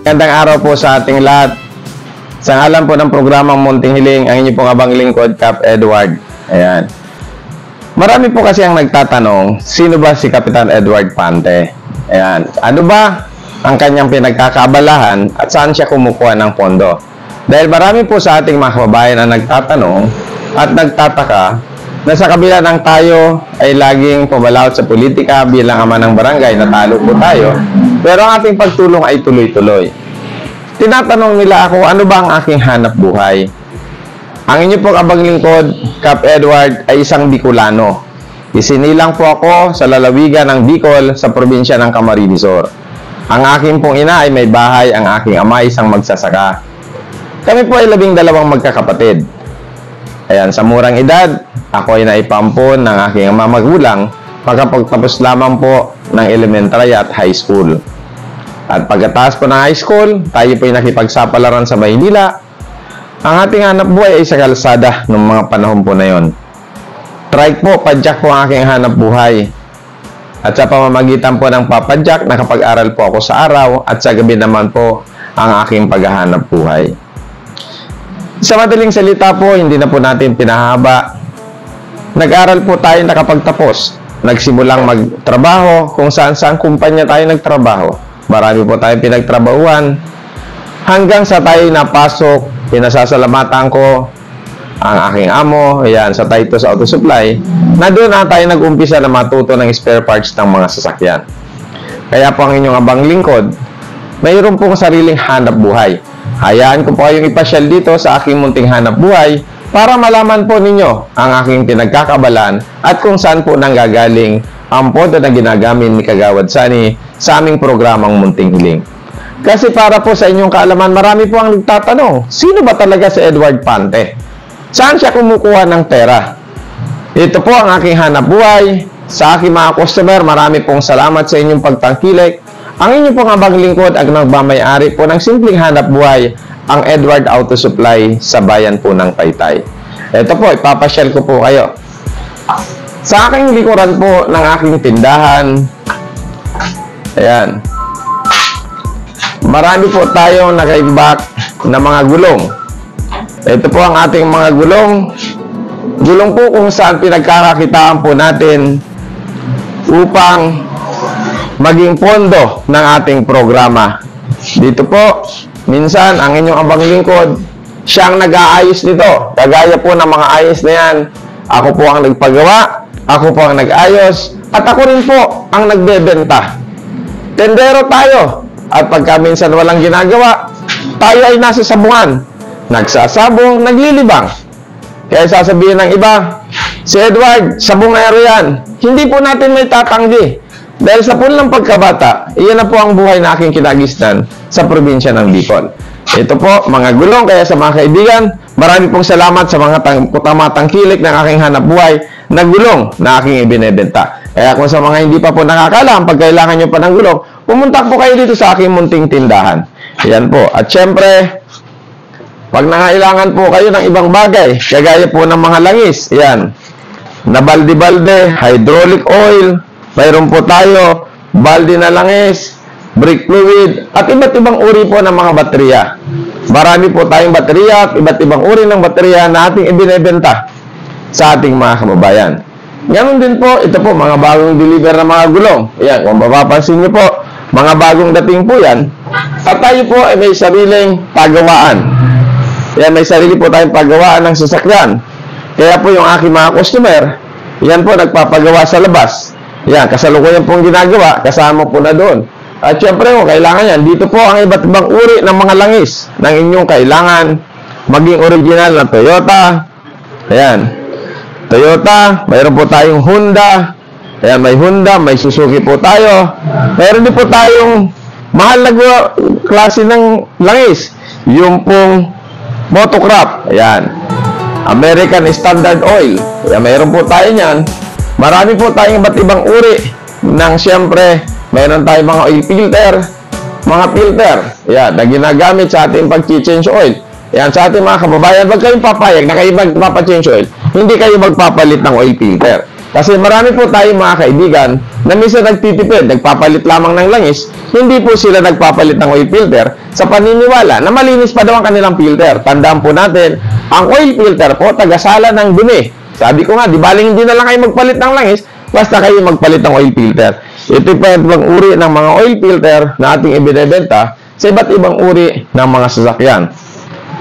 Magandang araw po sa ating lahat. Sa ngalan po ng programang Munting Hiling, ang inyo pong abang lingkod, Cap Edward. Ayan. Marami po kasi ang nagtatanong, sino ba si Kapitan Edward Pante? Ayan. Ano ba ang kanyang pinagkakaabalahan at saan siya kumukuha ng pondo? Dahil marami po sa ating mga kababayan ang nagtatanong at nagtataka na sa kabila ng tayo ay laging pumalaot sa politika bilang ama ng barangay, natalo po tayo, pero ang ating pagtulong ay tuloy-tuloy. Tinatanong nila ako, ano ba ang aking hanap buhay? Ang inyo pong abang lingkod, Cap Edward, ay isang Bicolano. Isinilang po ako sa lalawigan ng Bicol sa probinsya ng Camarines Sur. Ang aking pong ina ay may bahay, ang aking ama ay isang magsasaka. Kami po ay 12 magkakapatid. Ayan, sa murang edad, ako ay naipampon ng aking ama magulang pagkapagtapos lamang po ng elementary at high school. At pagkatapos po ng high school, tayo po ay nakipagsapalaran sa Maynila. Ang ating hanap buhay ay sa kalsada noong mga panahon po na yon. Trike po, padjak po ang aking hanap buhay. At sa pamamagitan po ng papadjak, nakapag-aral po ako sa araw at sa gabi naman po ang aking paghahanap buhay. Sa madaling salita po, hindi na po natin pinahaba. Nag-aral po tayo nakapagtapos. Nagsimulang magtrabaho kung saan-saan kumpanya tayo nagtrabaho. Marami po tayong pinagtrabahuan. Hanggang sa tayo napasok, pinasasalamatan ko ang aking amo, ayan, sa Titus Auto Supply, na doon na tayo nag-umpisa na matuto ng spare parts ng mga sasakyan. Kaya po ang inyong abang lingkod, mayroon pong sariling hanap buhay. Hayaan ko po kayong ipasyal dito sa aking munting hanap buhay para malaman po ninyo ang aking pinagkakabalan at kung saan po nanggagaling ang pondo na ginagamit ni Kagawad Sani sa aming programang Munting Hiling. Kasi para po sa inyong kaalaman, marami po ang nagtatanong, sino ba talaga si Edward Pante? Saan siya kumukuha ng pera? Ito po ang aking hanap buhay. Sa aking mga customer, marami pong salamat sa inyong pagtangkilik. Ang inyong pong abang lingkod ang nagmamayari po ng simpleng hanap buhay, ang Edward Auto Supply sa bayan po ng Taytay. Ito po, ipapasyal ko po kayo. Sa aking likuran po ng aking tindahan, ayan, marami po tayong nakaimbak na mga gulong. Ito po ang ating mga gulong. Gulong po kung saan pinagkakakitaan po natin upang maging pondo ng ating programa. Dito po, minsan ang inyong abang lingkod, siyang nag-aayos nito. Kagaya po ng mga ayos na yan, ako po ang nagpagawa, ako po ang nag-ayos, at ako rin po ang nagbebenta. Tendero tayo. At pagka minsan walang ginagawa, tayo ay nasa sabungan. Nagsasabong, naglilibang. Kaya sasabihin ng iba, si Edward, sabungero yan. Hindi po natin may tatanggi. Dahil sa pulang pagkabata, iyan na po ang buhay na aking kinagisnan sa probinsya ng Bicol. Ito po, mga gulong. Kaya sa mga kaibigan, marami pong salamat sa mga tamatangkilik ng aking hanap buhay na gulong na aking ibinebenta. Kaya kung sa mga hindi pa po nakakalam, pag kailangan nyo pa ng gulong, pumunta po kayo dito sa aking munting tindahan. Ayan po. At syempre, pag nangailangan po kayo ng ibang bagay, kagaya po ng mga langis, ayan, na balde-balde, hydraulic oil, mayroon po tayo, balde na langis, brake fluid, at iba't ibang uri po ng mga baterya. Marami po tayong baterya at iba't ibang uri ng baterya na ating ibinebenta sa ating mga kababayan. Ganon din po, ito po, mga bagong deliver na mga gulong. Ayan, kung mapapansin nyo po, mga bagong dating po yan. At tayo po ay may sariling pagawaan. Ayan, may sarili po tayong pagawaan ng sasakyan. Kaya po yung aking mga customer, yan po, nagpapagawa sa labas. Ayan, kasalukuyan pong ginagawa, kasama po na doon. At syempre, kung kailangan yan, dito po ang iba't ibang uri ng mga langis ng inyong kailangan. Maging original na Toyota. Ayan, Toyota, mayroon po tayong Honda. Ayan, may Honda, may Suzuki po tayo. Mayroon din po tayong mahal na klase ng langis. Yung pong Motocrop. Ayan, American Standard Oil. Ayan, mayroon po tayo niyan. Marami po tayong iba't ibang uri ng siyempre, mayroon tayong mga oil filter, mga filter. Ayan, na ginagamit sa ating pag-change oil. Ayan, sa ating mga kababayan, wag kayong papayag na kayo magpapa-change oil. Hindi kayo magpapalit ng oil filter. Kasi marami po tayong mga kaibigan na minsan nagtitipid, nagpapalit lamang ng langis, hindi po sila nagpapalit ng oil filter sa paniniwala na malinis pa daw ang kanilang filter. Tandaan po natin, ang oil filter po, tagasala ng dumi. Sabi ko nga, di baling hindi na lang kayo magpalit ng langis, basta kayo magpalit ng oil filter. Ito po yung uri ng mga oil filter na ating ibinebenta sa iba't ibang uri ng mga sasakyan.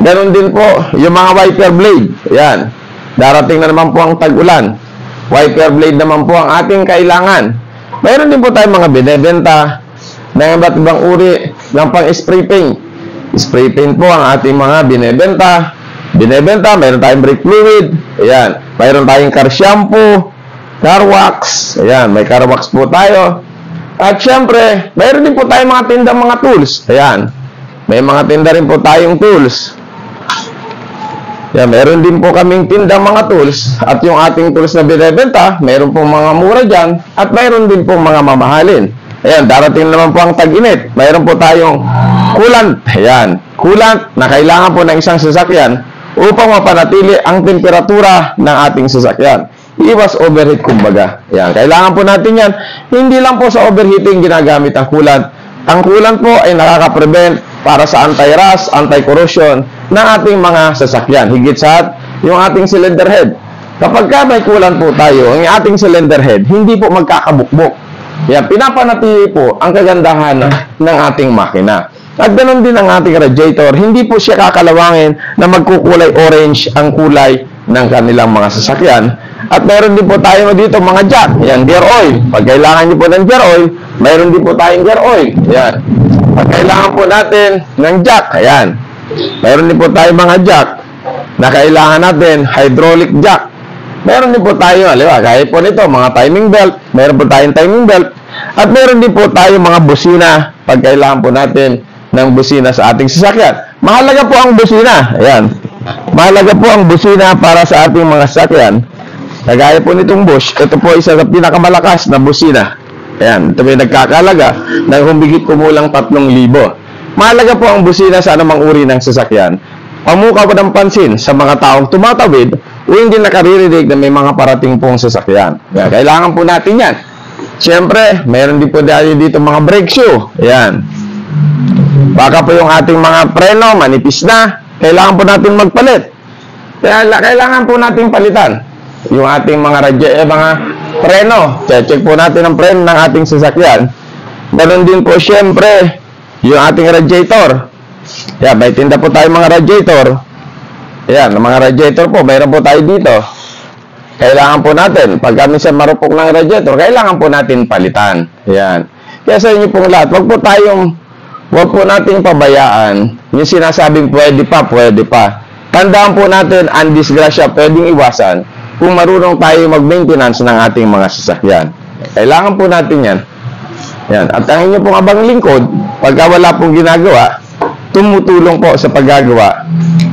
Ganon din po, yung mga wiper blade. Yan. Darating na naman po ang tag-ulan. Wiper blade naman po ang ating kailangan. Mayroon din po tayong mga binebenta ng iba't ibang uri ng pang-spray paint. Spray paint po ang ating mga binebenta. Mayroon tayong brake fluid. Ayan. Mayroon tayong car shampoo, car wax. Ayan. May car wax po tayo. At syempre, mayroon din po tayong mga tindang mga tools. Ayan. May mga tinda rin po tayong tools. Yan, meron din po kaming tindang mga tools at yung ating tools na binebenta, meron po mga mura dyan at meron din po mga mamahalin. Ayan, darating naman po ang tag-init. Meron po tayong coolant. Ayan, coolant na kailangan po ng isang sasakyan upang mapanatili ang temperatura ng ating sasakyan. Iwas overheat kumbaga. Ayan, kailangan po natin yan. Hindi lang po sa overheating ginagamit ang coolant. Ang coolant po ay nakaka-prevent para sa anti-rust, anti-corrosion ng ating mga sasakyan. Higit sa yung ating cylinder head. Kapag may coolant po tayo, ang ating cylinder head, hindi po magkakabukbok. Yan, pinapanatili po ang kagandahan ng ating makina. At ganoon din ang ating radiator, hindi po siya kakalawangin na magkukulay orange ang kulay ng kanilang mga sasakyan. At meron din po tayo dito mga jack, yan, gear oil. Pag kailangan niyo po ng gear oil, meron din po tayong gear oil. Yan. Pag kailangan po natin ng jack, ayan. Meron din po tayong mga jack na kailangan natin, hydraulic jack. Meron din po tayo, aliwa, kahit po nito, mga timing belt. Meron po tayong timing belt. At meron din po tayong mga busina pag kailangan po natin ng busina sa ating sasakyan. Mahalaga po ang busina. Ayan. Mahalaga po ang busina para sa ating mga sasakyan. Kagaya po nitong Bosch, ito po isa sa pinakamalakas na busina. Ayan, ito may nagkakalaga ng humigit kumulang 3,000. Mahalaga po ang busina sa anumang uri ng sasakyan. Pamuka po ng pansin sa mga taong tumatawid o hindi nakaririnig na may mga parating pong sasakyan. Ayan, kailangan po natin yan. Siyempre, mayroon din po dito mga brake shoe. Ayan. Baka po yung ating mga preno, manipis na. Kailangan po natin magpalit. Kailangan po natin palitan yung ating mga mga preno. Check po natin ang preno ng ating sasakyan. Ganon din po syempre yung ating radiator. Yan, may tinda po tayo mga radiator. Yan, mga radiator po, mayroon po tayo dito. Kailangan po natin, pag kami sa marupok ng radiator, kailangan po natin palitan. Yan. Kaya sa inyo pong lahat, wag po nating pabayaan yung sinasabing pwede pa. Tandaan po natin, ang disgrasya pwedeng iwasan kung marunong tayo mag-maintenance ng ating mga sasakyan. Kailangan po natin yan. Yan. At ang inyo pong abang lingkod, pagka wala pong ginagawa, tumutulong po sa paggagawa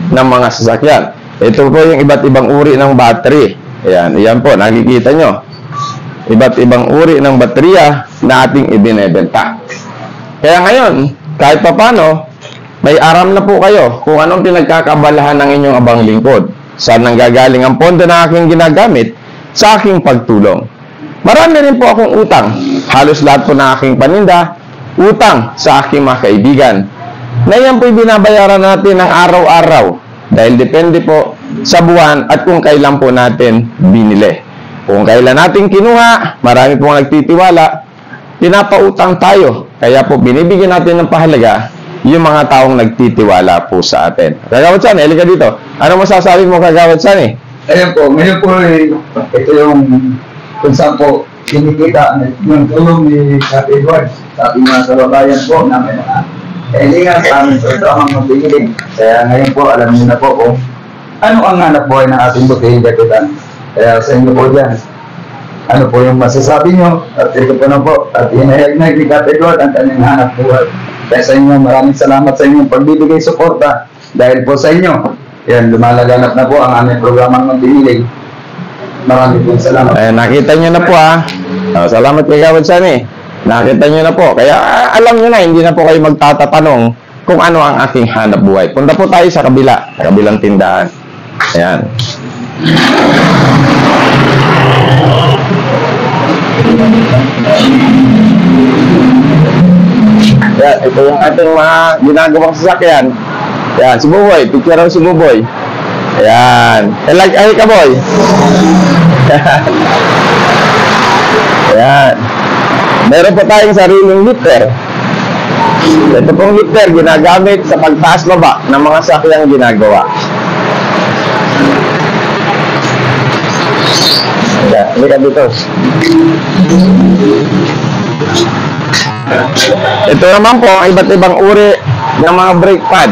ng mga sasakyan. Ito po yung iba't ibang uri ng battery. Ayan, ayan po, nakikita nyo. Iba't ibang uri ng baterya na ating ibinebenta. Kaya ngayon, kahit papano, may aram na po kayo kung anong pinagkakabalahan ng inyong abang lingkod. Saan nanggagaling ang pondo na aking ginagamit sa aking pagtulong. Marami rin po akong utang. Halos lahat po ng aking paninda, utang sa aking mga kaibigan. Na yan po'y binabayaran natin ng araw-araw. Dahil depende po sa buwan at kung kailan po natin binili. Kung kailan natin kinuha, marami pong nagtitiwala, pinapautang tayo. Kaya po binibigyan natin ng pahalaga yung mga taong nagtitiwala po sa atin. Kagawad San, halika dito. Ano masasabi mo, Kagawad San eh? Ayan po, ngayon po ito yung kung saan po kinikita yung tulong ni Cap Edward sa ating mga kababayan po na may mga kailangan sa amin po ito ang magbigay. Kaya ngayon po, alam niyo na po kung ano ang hanap buhay ng ating bukid kapitan. Kaya sa inyo po dyan, ano po yung masasabi nyo? At ito po na po, at inahayag na ni Cap Edward ang kanyang hanap buhay. Kaya sa inyo, maraming salamat sa inyong pagbibigay suporta. Dahil po sa inyo, yan, lumalaganap na po ang aming programang magdihilig. Maraming po salamat. Nakita nyo na po ha. Salamat kay Kagawad San eh. Nakita nyo na po. Kaya alam nyo na, hindi na po kayo magtatatanong kung ano ang aking hanap buhay. Punta po tayo sa kabilang tindahan. Ayan. Yan, ito yung ating mga ginagawang sasakyan. Yan, si Buboy. Picture ako si Buboy. Ayan. Ay ka, boy. Ayan. Meron po tayong sariling lifter. Ito pong lifter ginagamit sa pagtaas baba ng mga sakyang ginagawa. Ayan, hindi ka dito. Ito naman po ang iba't ibang uri ng mga brake pad.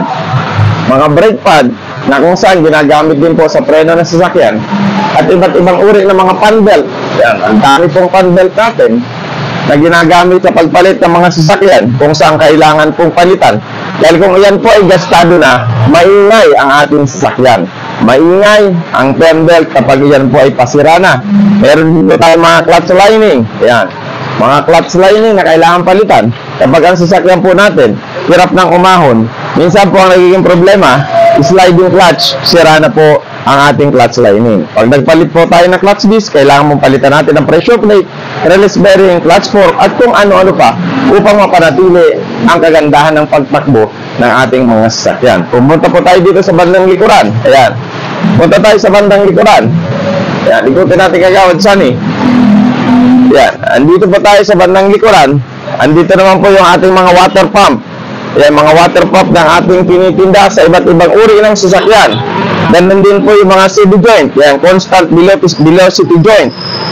Mga brake pad na kung saan ginagamit din po sa preno ng sasakyan, at iba't ibang uri ng mga fan belt. Yan, ang dami pong fan belt natin na ginagamit sa pagpalit ng mga sasakyan kung saan kailangan pong palitan. Dahil kung iyan po ay gastado na, maingay ang ating sasakyan. Maingay ang fan belt kapag iyan po ay pasira na. Meron dito tayo mga clutch lining. Yan, mga clutch lining na kailangan palitan. Kapag ang sasakyan po natin hirap ng umahon, minsan po ang nagiging problema, sliding clutch, sira na po ang ating clutch lining. Pag nagpalit po tayo ng clutch disc, kailangan mong palitan natin ang pressure plate, release bearing, clutch fork, at kung ano-ano pa upang mapanatili ang kagandahan ng pagtakbo ng ating mga sasakyan. Pumunta po tayo dito sa bandang likuran. Ayan. Punta tayo sa bandang likuran. Ayan, ikutin natin kagawad Sunny. Ayan. Andito po tayo sa bandang likuran. Andito naman po yung ating mga water pump. Ayan, mga water pump ng ating tinitinda sa iba't ibang uri ng sasakyan. Ganun din po yung mga CV joint. Ayan, constant velocity joint.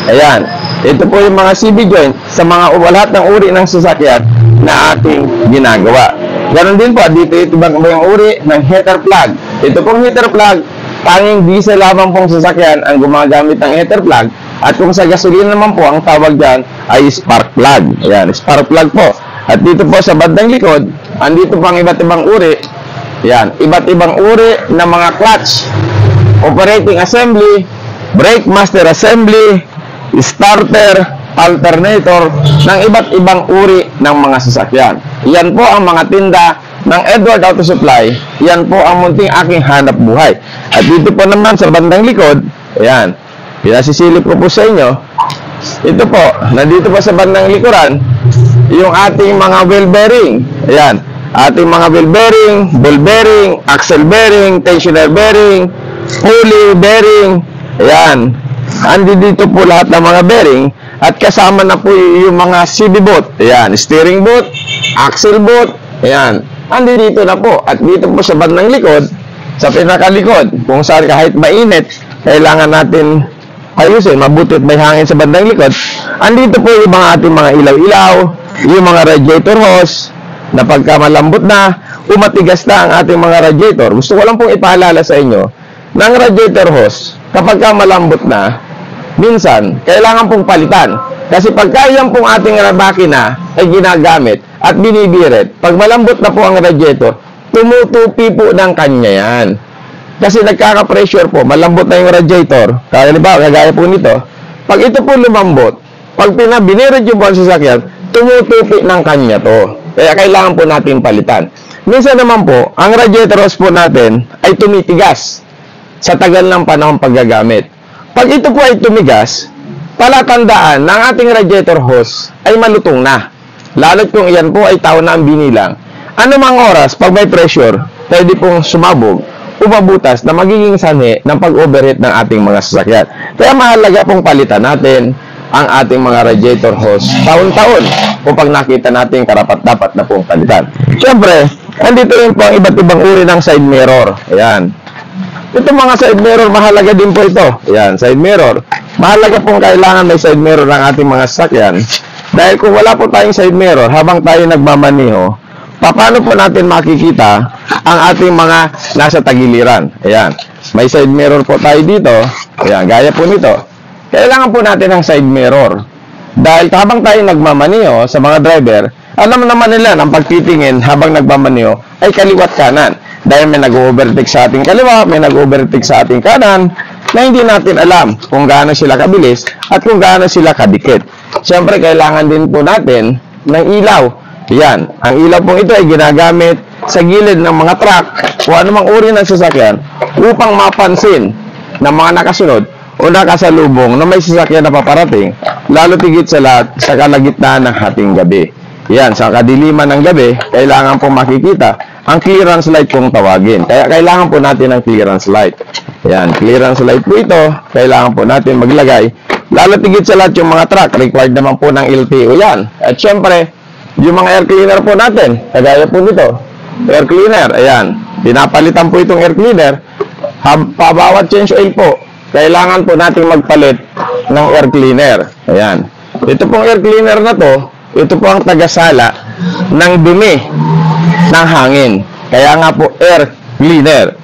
Ayan, ito po yung mga CV joint sa mga lahat ng uri ng sasakyan na ating ginagawa. Ganun din po, dito ito ibang uri ng heater plug. Ito pong heater plug, tanging diesel lamang pong sasakyan ang gumagamit ng heater plug. At kung sa gasolina naman po, ang tawag dyan ay spark plug. Ayan, spark plug po. At dito po sa bandang likod, andito po ang iba't ibang uri. Yan, iba't ibang uri ng mga clutch, operating assembly, brake master assembly, starter, alternator, ng iba't ibang uri ng mga sasakyan. Yan po ang mga tinda ng Edward Auto Supply. Yan po ang munting aking hanap buhay. At dito po naman sa bandang likod, ayan, pinasisilip ko po sa inyo. Ito po, nandito po sa bandang likuran, yung ating mga wheel bearing. Ayan, ating mga wheel bearing, ball bearing, axle bearing, tensioner bearing, pulley bearing. Ayan, andi dito po lahat ng mga bearing. At kasama na po yung mga CV boot. Ayan, steering boot, axle boot. Ayan, andi dito na po. At dito po sa bandang likod, sa pinakalikod, kung saan kahit mainit, kailangan natin ayusin, mabuti at may hangin sa bandang likod. Andito po yung mga ating mga ilaw-ilaw, yung mga radiator hose, na pagka malambot na, umatigas na ang ating mga radiator. Gusto ko lang pong ipaalala sa inyo, na ang radiator hose, kapag ka malambot na, minsan, kailangan pong palitan. Kasi pagka yan pong ating makina ay ginagamit at binibirit, pag malambot na po ang radiator, tumutupi po ng kanya yan. Kasi nagkaka-pressure po, malambot na yung radiator. Kagaya po nito, pag ito po lumambot, pag binirid yung po ang sasakyan, tumutupi ng kanya to. Kaya kailangan po natin palitan. Minsan naman po, ang radiator hose po natin ay tumitigas sa tagal ng panahon paggagamit. Pag ito po ay tumigas, palatandaan na ang ating radiator hose ay malutong na. Lalo't kung iyan po ay taon na ang binilang. Ano mang oras, pag may pressure, pwede pong sumabog, umabutas na magiging sanhi ng pag-overheat ng ating mga sasakyan. Kaya mahalaga pong palitan natin ang ating mga radiator hose taon-taon upang nakita natin karapat-dapat na pong palitan. Siyempre, andito rin po ang iba't ibang uri ng side mirror. Ayan. Ito mga side mirror, mahalaga din po ito. Ayan, side mirror. Mahalaga pong kailangan may side mirror ng ating mga sasakyan. Dahil kung wala po tayong side mirror habang tayo nagmamaniho, paano po natin makikita ang ating mga nasa tagiliran? Ayan. May side mirror po tayo dito. Ayan, gaya po nito. Kailangan po natin ng side mirror. Dahil habang tayo nagmamaniho sa mga driver, alam naman nila ng pagtitingin habang nagmamaniho ay kaliwat kanan. Dahil may nag-overtake sa ating kaliwa, may nag-overtake sa ating kanan, na hindi natin alam kung gaano sila kabilis at kung gaano sila kadikit. Siyempre, kailangan din po natin ng ilaw. Yan, ang ilaw pong ito ay ginagamit sa gilid ng mga truck o anumang uri ng sasakyan upang mapansin ng mga nakasunod o nakasalubong na may sasakyan na paparating, lalo tigit sa lahat sa kalagitnaan ng hating gabi. Yan, sa kadiliman ng gabi, kailangan po makikita ang clearance light pong tawagin. Kaya kailangan po natin ng clearance light. Yan, clearance light po ito, kailangan po natin maglagay. Lalo tigit sa lahat yung mga truck, required naman po ng LTO yan. At syempre, yung mga air cleaner po natin, kagaya po nito, air cleaner, ayan, pinapalitan po itong air cleaner, pabawat change oil po, kailangan po natin magpalit ng air cleaner. Ayan, ito pong air cleaner na to, ito po ang tagasala ng dumi ng hangin. Kaya nga po air cleaner.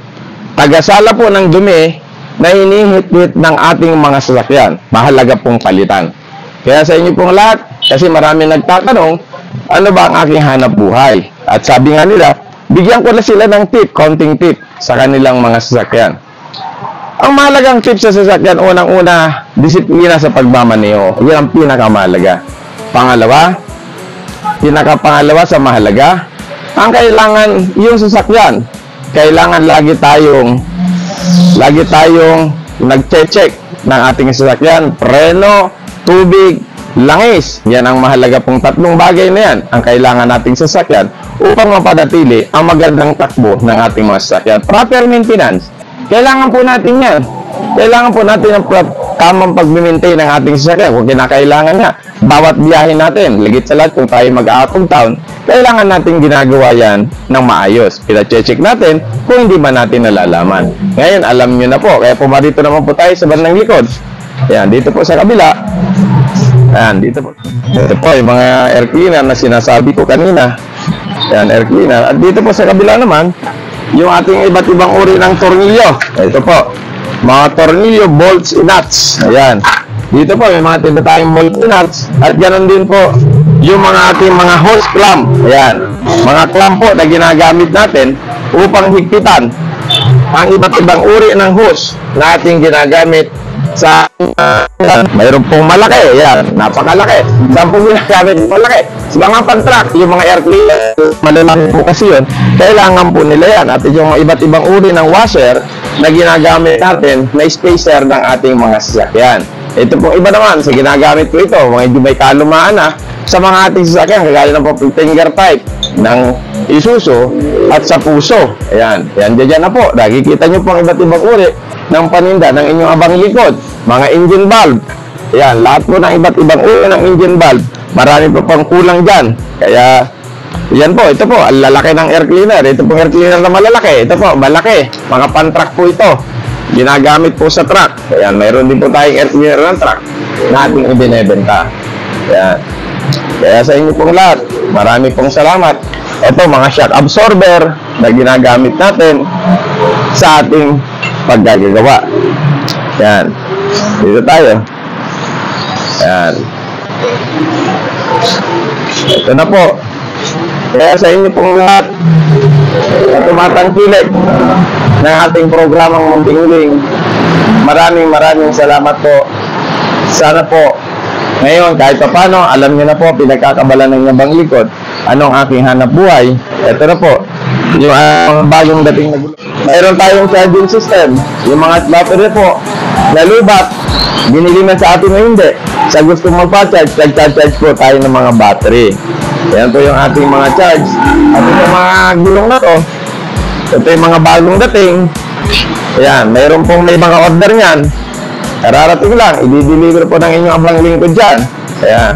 Tagasala po ng dumi na hinihit-hit ng ating mga sasakyan. Mahalaga pong palitan. Kaya sa inyo pong lahat, kasi marami nagtatanong, ano ba ang aking hanap buhay? At sabi nga nila, bigyan ko na sila ng tip, counting tip sa kanilang mga sasakyan. Ang mahalagang tip sa sasakyan, unang-una, disiplina sa pagmamaneho. Yan ang pinakamahalaga. Pinakapangalawa sa mahalaga, ang kailangan yung sasakyan, kailangan lagi tayong nag-check ng ating sasakyan, preno, tubig, langis. Yan ang mahalaga pong tatlong bagay na yan ang kailangan nating sasakyan upang mapanatili ang magandang takbo ng ating mga sasakyan. Proper maintenance, kailangan po natin yan. Kailangan po natin ang tamang pag-maintain ng ating sasakyan kung kinakailangan nga. Bawat biyahe natin, ligit sa lahat kung tayo mag-out of town, kailangan natin ginagawa yan ng maayos. Pina-check natin kung hindi ba natin nalalaman. Ngayon, alam nyo na po. Kaya pumarito naman po tayo sa bandang likod. Ayan, dito po sa kabila. Ayan, dito po. Ito po yung mga air cleaner na sinasabi ko kanina. Ayan, air cleaner. At dito po sa kabila naman, yung ating iba't ibang uri ng tornilyo. Ito po, mga tornilyo, bolts, and nuts. Ayan. Dito po, may mga tinda tayong bolts and nuts. At ganoon din po, yung mga ating mga hose clamp. Ayan. Mga clamp po na ginagamit natin upang higpitan ang iba't ibang uri ng hose na ating ginagamit sa mayroon pong malaki. Ayan, napakalaki. Saan po ginagamit yung malaki? Sa mga pan-truck, yung mga air cleaner, malalaki po kasi yun, kailangan po nila yan. At yung iba't ibang uri ng washer na ginagamit natin na spacer ng ating mga sasakyan. Ito pong iba naman, sa ginagamit ko ito, medyo may kalumaan na sa mga ating sasakyan, kagaya ng finger type ng Isuzu at sa Puso. Ayan, yan dyan na po. Nakikita nyo po ang iba't ibang uri ng paninda ng inyong abang likod. Mga engine valve. Ayan, lahat po ng iba't ibang uri ng engine valve. Marami po pang kulang dyan. Kaya, yan po, ito po, ang lalaki ng air cleaner. Ito pong air cleaner na malalaki. Ito po, malaki. Mga pan-truck po ito. Ginagamit po sa truck. Ayan, mayroon din po tayong air cleaner ng truck na ating ibinebenta. Ayan. Kaya sa inyo pong lahat, marami pong salamat. Ito, mga shock absorber na ginagamit natin sa ating paggagawa. Ayan. Dito tayo. Ayan. Ito na po. Kaya sa inyo pong lahat na tumatangkilik ng ating programang Munting Hiling, maraming salamat po. Sana po ngayon kahit pa paano, alam niyo na po, pinagkakabalan ng inyong likod anong aking hanap buhay. Ito na po yung bagong dating na gulo. Mayroon tayong charging system, yung mga battery po na lubat, binili man sa atin o hindi. Sa gusto magpa-charge, nag-charge po tayo ng mga battery. Yan po yung ating mga charge. At yung mga gulong na to, ito yung mga bagong dating. Ayan, mayroon pong may mga order niyan. Kararating lang, i-deliver po ng inyong abang lingkod dyan. Ayan.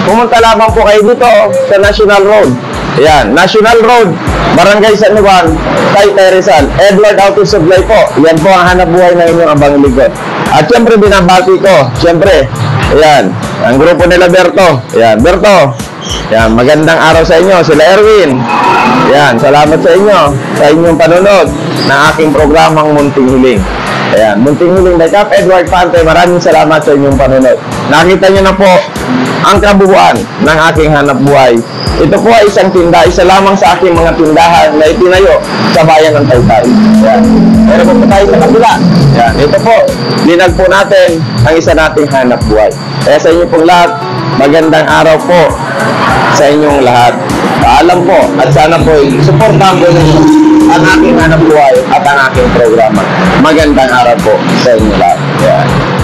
Pumunta lamang po kayo dito sa National Road. Ayan, National Road, Barangay San Juan, Taytay Rizal, Edward Auto Supply po. Yan po ang hanap buhay ng inyong abang lingkod. At syempre, binabati ko, syempre, ayan, ang grupo nila Berto. Ayan, Berto. Ayan, magandang araw sa inyo, sila Erwin. Ayan, salamat sa inyo, sa inyong panunod ng aking programang Munting Hiling. Ayan, Munting Hiling by Cap Edward Pante, maraming salamat sa inyong panunod. Nakita nyo na po ang kabuuan ng aking hanap buhay. Ito po ay isang tinda, isa lamang sa aking mga tindahan na itinayo sa bayan ng Taytay. Ayan. Meron po tayo sa kabila. Ayan. Ito po, linag po natin ang isa nating hanap buhay. Kaya sa inyo pong lahat, Magandang araw po sa inyong lahat. Paalam po at sana po suportahan po ninyo ang aking hanap buhay at ang aking programa. Magandang araw po sa inyong lahat. Yan.